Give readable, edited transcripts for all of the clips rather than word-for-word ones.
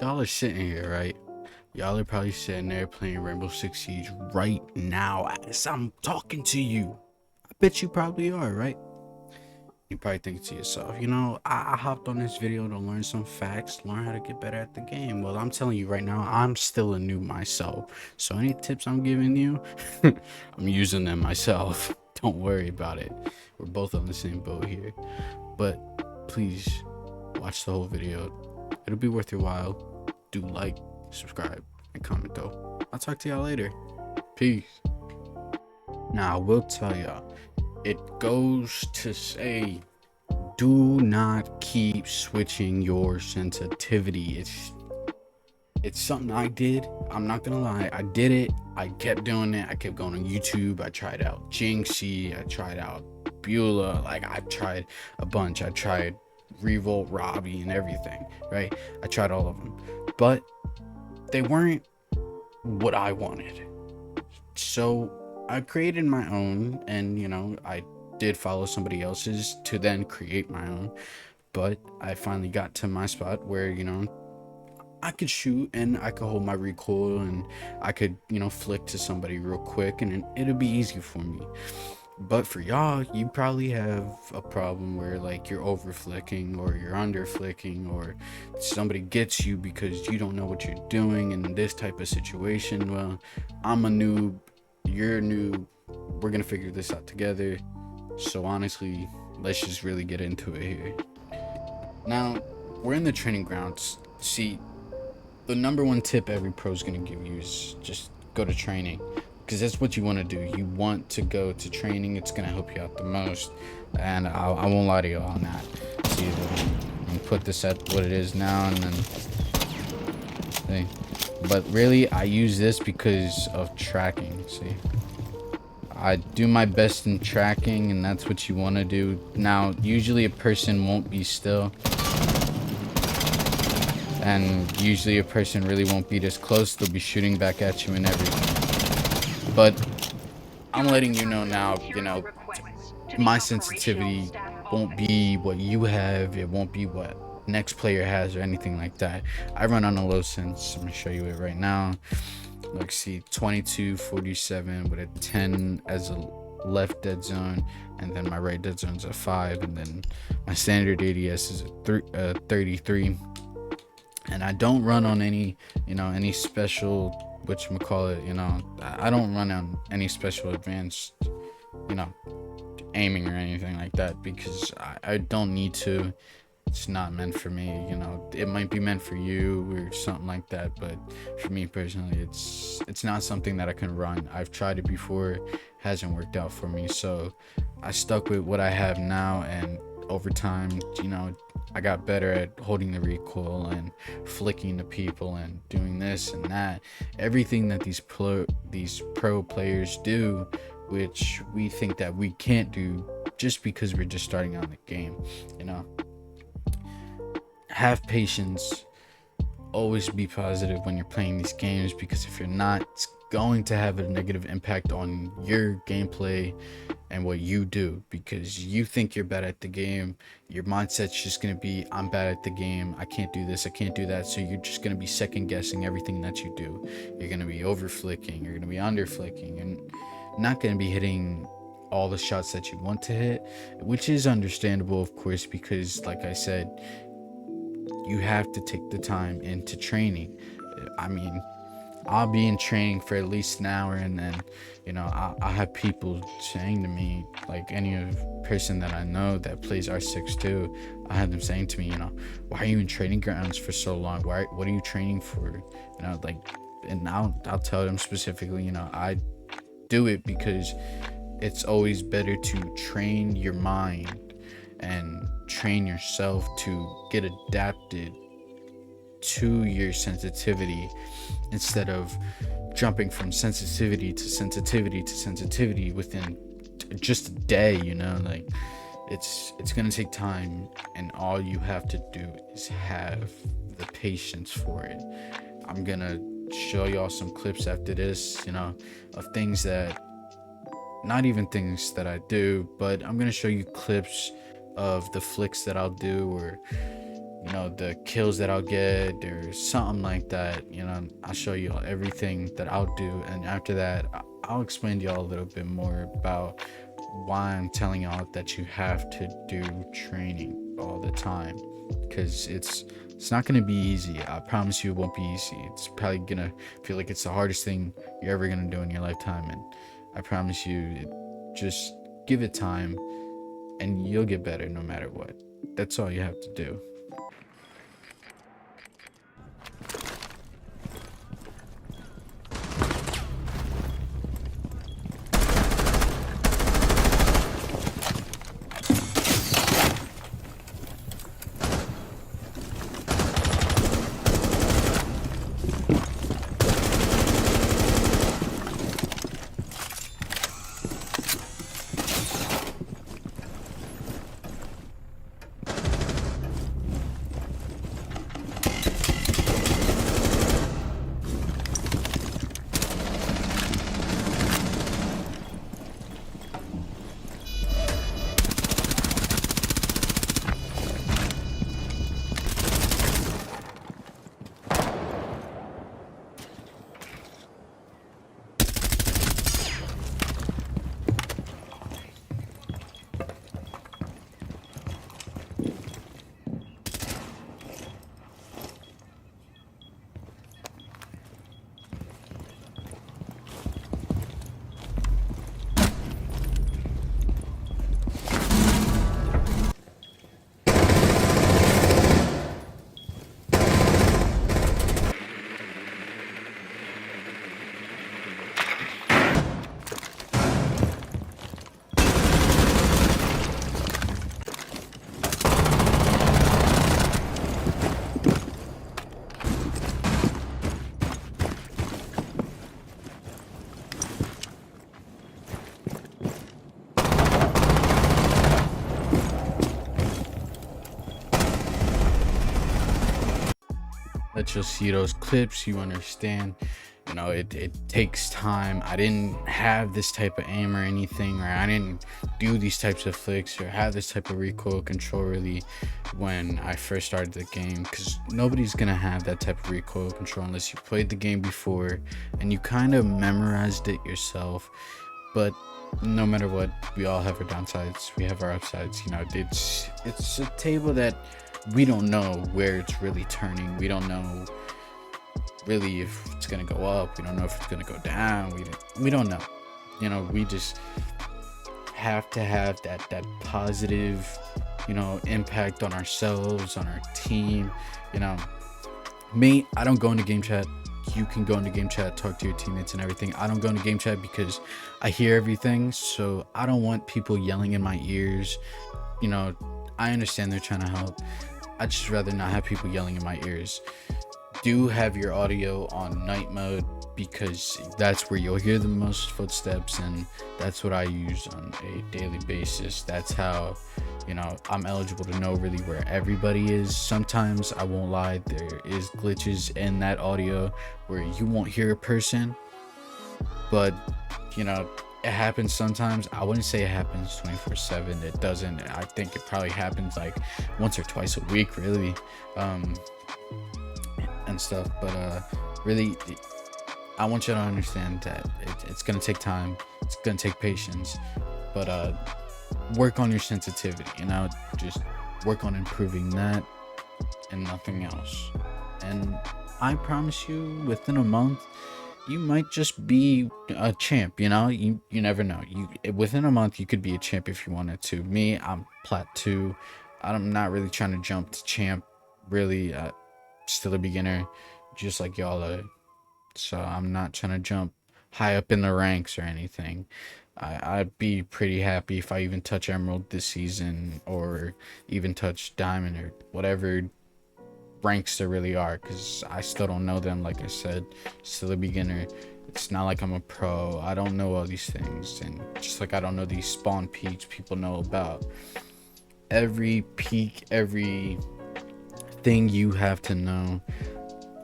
Y'all are sitting here, right? Y'all are probably sitting there playing Rainbow Six Siege right now as I'm talking to you. I bet you probably are, right? You probably think to yourself, I hopped on this video to learn some facts, learn how to get better at the game. Well, I'm telling you right now, I'm still a noob myself. So any tips I'm giving you, I'm using them myself. Don't worry about it. We're both on the same boat here. But please watch the whole video. It'll be worth your while. Do like, subscribe, and comment though. I'll talk to y'all later. Peace. Now, I will tell y'all, it goes to say, do not keep switching your sensitivity. It's something I did. I'm not gonna lie, I did it. I kept doing it. I kept going on YouTube. I tried out Jinxie. I tried out Beulah. Like, I tried a bunch. I tried Revolt, Robbie, and everything, right? I tried all of them, but they weren't what I wanted. So I created my own, and I did follow somebody else's to then create my own. But I finally got to my spot where I could shoot and I could hold my recoil and I could flick to somebody real quick and it'll be easy for me. But for y'all, you probably have a problem where like you're over flicking or you're under flicking, or somebody gets you because you don't know what you're doing in this type of situation. Well, I'm a noob, you're a noob, we're gonna figure this out together. So honestly, let's just really get into it here. Now, we're in the training grounds. See, the number one tip every pro is going to give you is just go to training, because that's what you want to do. You want to go to training. It's going to help you out the most, and I won't lie to you on that. See, I'm going to put this at what it is now, and then see. But really, I use this because of tracking. See, I do my best in tracking, and that's what you want to do. Now, usually a person won't be still, and usually a person really won't be this close. They'll be shooting back at you and everything. But I'm letting you know now, my sensitivity won't be what you have. It won't be what next player has or anything like that. I run on a low sense. I'm gonna show you it right now. Like, see, 2247 with a 10 as a left dead zone, and then my right dead zone's a 5, and then my standard ADS is a 33. And I don't run on any special, whatchamacallit, I don't run on any special advanced, aiming or anything like that, because I don't need to. It's not meant for me. It might be meant for you or something like that, but for me personally, it's not something that I can run. I've tried it before, hasn't worked out for me, so I stuck with what I have now, and over time, I got better at holding the recoil and flicking to people and doing this and that. Everything that these pro players do, which we think that we can't do just because we're just starting out the game. Have patience. Always be positive when you're playing these games, because if you're not, it's going to have a negative impact on your gameplay and what you do, because you think you're bad at the game. Your mindset's just going to be, I'm bad at the game, I can't do this, I can't do that. So you're just going to be second guessing everything that you do. You're going to be over flicking, you're going to be under flicking, and not going to be hitting all the shots that you want to hit, which is understandable, of course, because like I said, you have to take the time into training. I mean, I'll be in training for at least an hour, and then I have people saying to me, like any person that I know that plays R6 too, I have them saying to me, why are you in training grounds for so long? What are you training for? And I'll tell them specifically, I do it because it's always better to train your mind and train yourself to get adapted to your sensitivity, instead of jumping from sensitivity to sensitivity to sensitivity within just a day. Like, it's gonna take time, and all you have to do is have the patience for it. I'm gonna show y'all some clips after this, of things that, not even things that I do, but I'm gonna show you clips of the flicks that I'll do, or the kills that I'll get or something like that. I'll show you everything that I'll do, and after that I'll explain to y'all a little bit more about why I'm telling y'all that you have to do training all the time, because it's not gonna be easy. I promise you it won't be easy. It's probably gonna feel like it's the hardest thing you're ever gonna do in your lifetime, and I promise you, just give it time and you'll get better no matter what. That's all you have to do. That you'll see those clips, you understand. It takes time. I didn't have this type of aim or anything, or I didn't do these types of flicks or have this type of recoil control really when I first started the game, because nobody's gonna have that type of recoil control unless you played the game before and you kind of memorized it yourself. But no matter what, we all have our downsides, we have our upsides. It's a table that we don't know where it's really turning. We don't know really if it's gonna go up. We don't know if it's gonna go down. We don't know. We just have to have that positive impact on ourselves, on our team. Me, I don't go into game chat. You can go into game chat, talk to your teammates and everything. I don't go into game chat because I hear everything, so I don't want people yelling in my ears. I understand they're trying to help. I'd just rather not have people yelling in my ears. Do have your audio on night mode, because that's where you'll hear the most footsteps, and that's what I use on a daily basis. That's how I'm eligible to know really where everybody is. Sometimes, I won't lie, there is glitches in that audio where you won't hear a person, but it happens sometimes. I wouldn't say it happens 24/7. It doesn't. I think it probably happens like once or twice a week, really, and stuff. But really, I want you to understand that it's gonna take time. It's gonna take patience. But work on your sensitivity. Just work on improving that and nothing else. And I promise you, within a month, you might just be a champ. You never know. Within a month you could be a champ if you wanted to. Me, I'm plat 2. I'm not really trying to jump to champ, really. Still a beginner, just like y'all are. So I'm not trying to jump high up in the ranks or anything. I'd be pretty happy if I even touch emerald this season, or even touch diamond, or whatever ranks there really are, because I still don't know them. Like I said, still a beginner. It's not like I'm a pro. I don't know all these things, and just like I don't know these spawn peaks people know about. Every peak, every thing you have to know.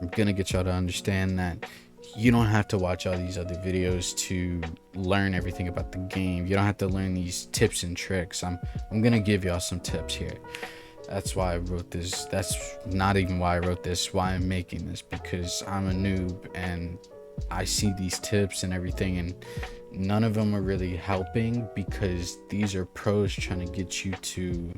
I'm gonna get y'all to understand that you don't have to watch all these other videos to learn everything about the game. You don't have to learn these tips and tricks. I'm gonna give y'all some tips here. That's why I wrote this. That's not even why I wrote this, why I'm making this, because I'm a noob and I see these tips and everything, and none of them are really helping, because these are pros trying to get you to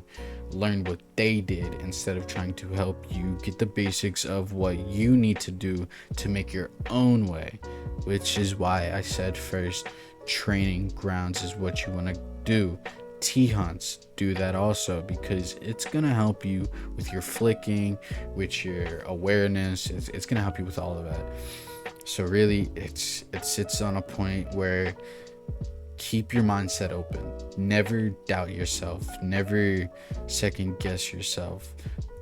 learn what they did instead of trying to help you get the basics of what you need to do to make your own way, which is why I said first, training grounds is what you want to do. T-hunts, do that also, because it's gonna help you with your flicking, with your awareness. It's gonna help you with all of that. So really, it sits on a point where keep your mindset open. Never doubt yourself. Never second guess yourself.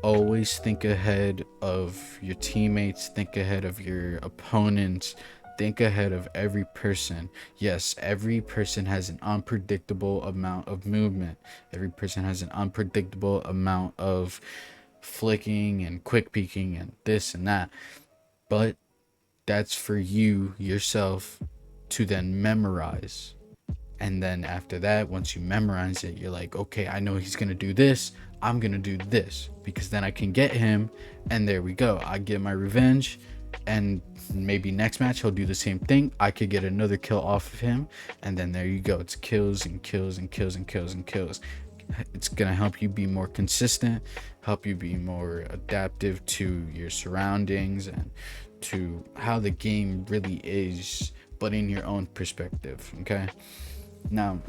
Always think ahead of your teammates. Think ahead of your opponents. Think ahead of every person. Yes, every person has an unpredictable amount of movement. Every person has an unpredictable amount of flicking and quick peeking and this and that. But that's for you yourself to then memorize. And then after that, once you memorize it, you're like, okay, I know he's gonna do this, I'm gonna do this, because then I can get him, and there we go, I get my revenge. And maybe next match he'll do the same thing, I could get another kill off of him, and then there you go, it's kills and kills and kills and kills and kills. It's gonna help you be more consistent, help you be more adaptive to your surroundings and to how the game really is, but in your own perspective. Okay, now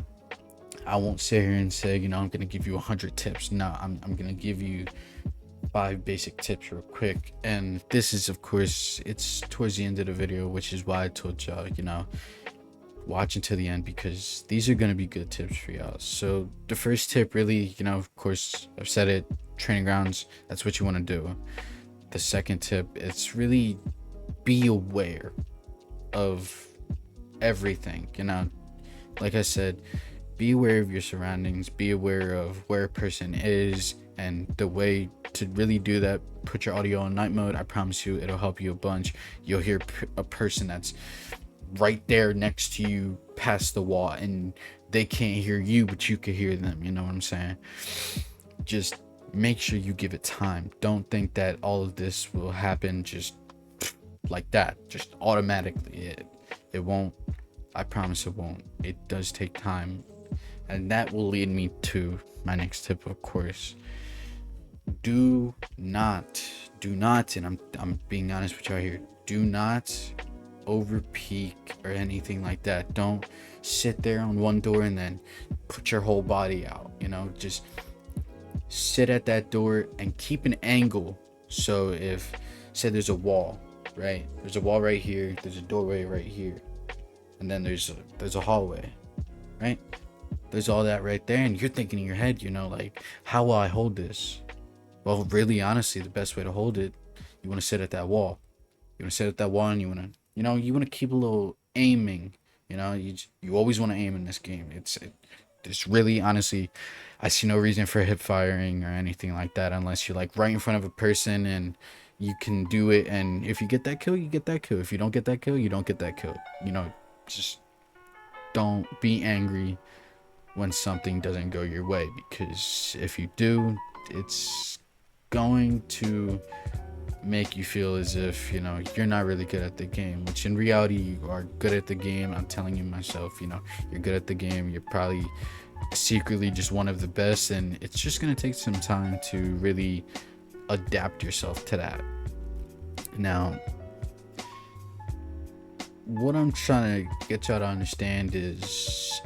I won't sit here and say, I'm gonna give you 100 tips. No, I'm gonna give you 5 basic tips real quick, and this is, of course, it's towards the end of the video, which is why I told y'all, watch until the end, because these are going to be good tips for y'all. So the first tip, really, of course, I've said it, training grounds, that's what you want to do. The second tip, it's really be aware of everything. Like I said, be aware of your surroundings, be aware of where a person is, and the way to really do that, put your audio on night mode. I promise you, it'll help you a bunch. You'll hear a person that's right there next to you past the wall, and they can't hear you, but you can hear them. You know what I'm saying? Just make sure you give it time. Don't think that all of this will happen just like that, just automatically. It won't. I promise it won't. It does take time, and that will lead me to my next tip, of course. Do not, and I'm being honest with y'all here, do not over peek or anything like that. Don't sit there on one door and then put your whole body out. Just sit at that door and keep an angle. So if, say, there's a wall, right? There's a wall right here, there's a doorway right here, and then there's a hallway, right? There's all that right there, and you're thinking in your head, like, how will I hold this? Well, really, honestly, the best way to hold it, you want to sit at that wall. You want to sit at that wall, and you want to keep a little aiming. You always want to aim in this game. It's really, honestly, I see no reason for hip firing or anything like that, unless you're like right in front of a person and you can do it. And if you get that kill, you get that kill. If you don't get that kill, you don't get that kill. Just don't be angry when something doesn't go your way, because if you do, it's going to make you feel as if you're not really good at the game, which in reality you are good at the game. I'm telling you myself, you're good at the game. You're probably secretly just one of the best, and it's just going to take some time to really adapt yourself to that. Now, what I'm trying to get y'all to understand is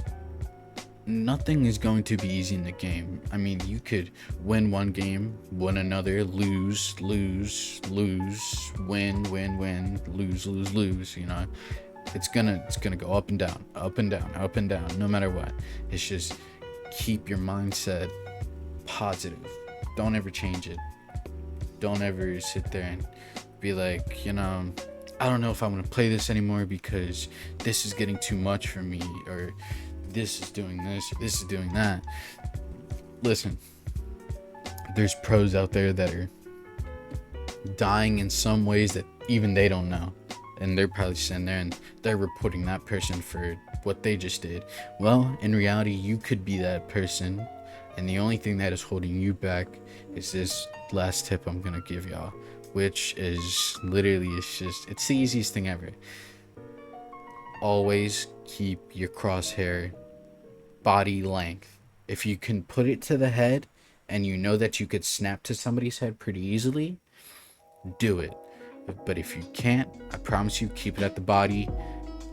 nothing is going to be easy in the game. I mean, you could win one game, win another, lose, win, lose. It's gonna go up and down, no matter what. It's just keep your mindset positive. Don't ever change it. Don't ever sit there and be like, I don't know if I want to play this anymore because this is getting too much for me, or this is doing this, or this is doing that. Listen, there's pros out there that are dying in some ways that even they don't know, and they're probably sitting there and they're reporting that person for what they just did. Well, in reality, you could be that person And the only thing that is holding you back is this last tip I'm gonna give y'all, which is literally, it's the easiest thing ever. Always keep your crosshair body length. If you can put it to the head and you know that you could snap to somebody's head pretty easily, do it. But if you can't, I promise you, keep it at the body.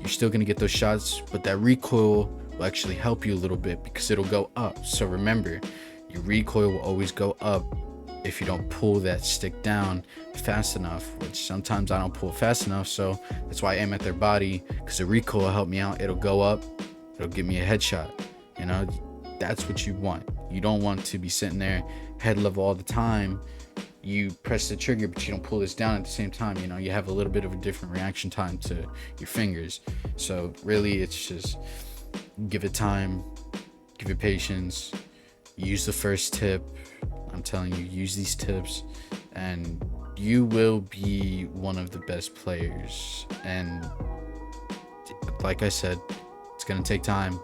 You're still gonna get those shots, but that recoil will actually help you a little bit because it'll go up. So remember, your recoil will always go up if you don't pull that stick down fast enough, which sometimes I don't pull fast enough. So that's why I aim at their body, because the recoil will help me out. It'll go up, it'll give me a headshot. You know, that's what you want. You don't want to be sitting there head level all the time. You press the trigger, but you don't pull this down at the same time. You know, you have a little bit of a different reaction time to your fingers. So really, it's just give it time, give it patience, use the first tip. I'm telling you, use these tips and you will be one of the best players. And like I said, it's gonna take time,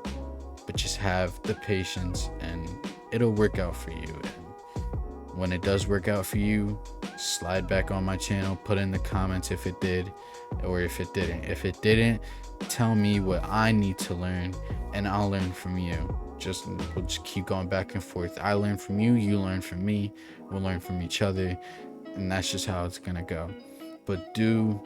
but just have the patience and it'll work out for you. And when it does work out for you, slide back on my channel, put in the comments if it did or if it didn't. If it didn't, tell me what I need to learn and I'll learn from you. We'll just keep going back and forth. I learn from you, you learn from me, we'll learn from each other, and that's just how it's gonna go. But do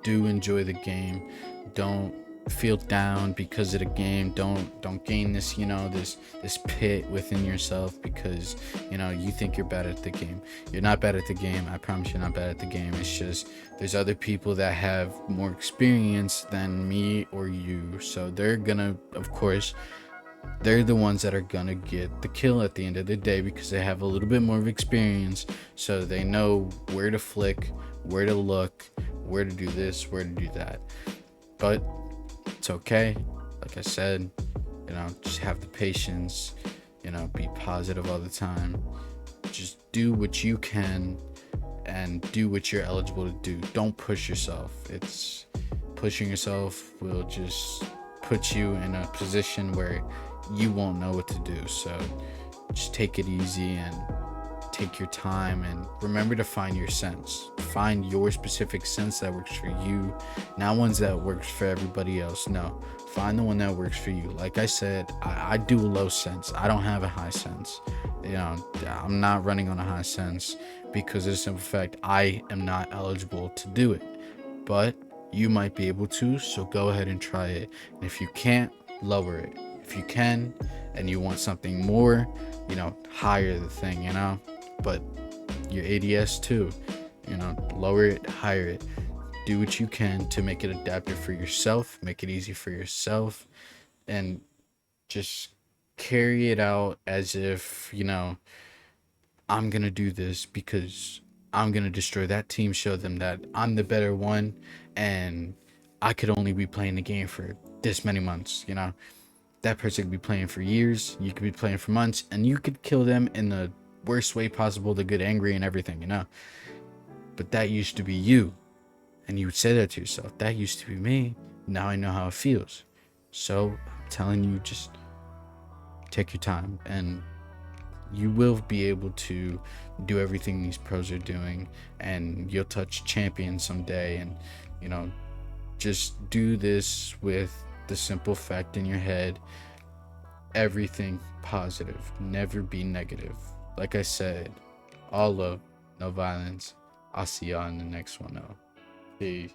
enjoy the game. Don't feel down because of the game. Don't gain this, you know, this pit within yourself because, you know, you think you're bad at the game. You're not bad at the game. I promise you're not bad at the game. It's just there's other people that have more experience than me or you, so they're gonna, of course, they're the ones that are gonna get the kill at the end of the day because they have a little bit more of experience, so they know where to flick, where to look, where to do this, where to do that. But it's okay. Like I said, you know, just have the patience, you know, be positive all the time. Just do what you can and do what you're eligible to do. Don't push yourself. It's pushing yourself will just put you in a position where you won't know what to do. So just take it easy and take your time and remember to find your sense. Find your specific sense that works for you, not ones that works for everybody else. No, find the one that works for you. Like I said, I do a low sense. I don't have a high sense. You know, I'm not running on a high sense because of the simple fact I am not eligible to do it. But you might be able to, so go ahead and try it. And if you can't, lower it. If you can and you want something more, you know, higher the thing, you know. But your ADS too, you know, lower it, higher it. Do what you can to make it adaptive for yourself, make it easy for yourself, and just carry it out as if, you know, I'm gonna do this because I'm gonna destroy that team, show them that I'm the better one, and I could only be playing the game for this many months. You know, that person could be playing for years, you could be playing for months, and you could kill them in the worst way possible to get angry and everything, you know. But that used to be you, and you would say that to yourself. That used to be me. Now I know how it feels. So I'm telling you, just take your time and you will be able to do everything these pros are doing, and you'll touch champion someday. And, you know, just do this with the simple fact in your head: everything positive, never be negative. Like I said, all love, no violence. I'll see y'all in the next one though. Peace.